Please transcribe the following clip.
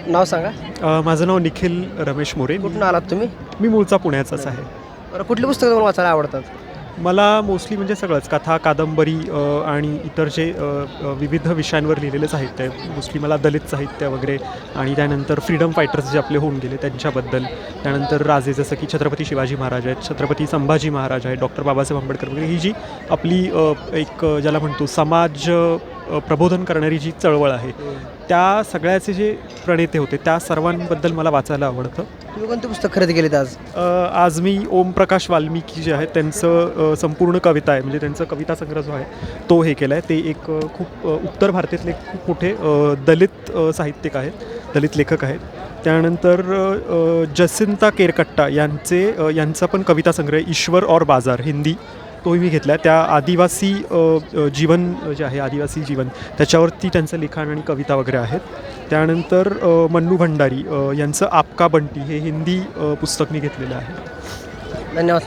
नाव सांगा. माझं नाव निखिल रमेश मोरे. कुठून आलात तुम्ही? मी मूळचा पुण्याचाच आहे. बरं, कुठली पुस्तकं तुम्हाला वाचायला आवडतात? मला मोस्टली म्हणजे सगळंच कथा, कादंबरी आणि इतर जे विविध विषयांवर लिहिलेलं साहित्य आहे. मोस्टली मला दलित साहित्य वगैरे आणि त्यानंतर फ्रीडम फायटर्स जे आपले होऊन गेले त्यांच्याबद्दल, त्यानंतर राजे जसं की छत्रपती शिवाजी महाराज आहेत, छत्रपती संभाजी महाराज आहेत, डॉक्टर बाबासाहेब आंबेडकर वगैरे, ही जी आपली एक ज्याला म्हणतो समाज प्रबोधन करणारी जी चळवळ आहे, त्या सगळ्याचे जे प्रणेते होते त्या सर्वांबद्दल मला वाचायला आवडतं. तुम्ही कोणती पुस्तक खरेदी केलीत आज? आज मी ओमप्रकाश वाल्मिकी जे आहेत त्यांचं संपूर्ण कविता आहे, म्हणजे त्यांचा कविता संग्रह जो आहे तो हे केला आहे. ते एक खूप उत्तर भारतातले खूप मोठे दलित साहित्यिक आहेत, दलित लेखक आहेत. त्यानंतर जसिंता केरकट्टा यांचा पण कविता संग्रह ईश्वर और बाजार हिंदी, तोही मी घेतला आहे. त्या आदिवासी जीवन जे आहे, आदिवासी जीवन त्याच्यावरती त्यांचं लिखाण आणि कविता वगैरे आहेत. त्यानंतर मन्नू भंडारी यांचं आपका बंटी हे हिंदी पुस्तक मी घेतलेलं आहे. धन्यवाद.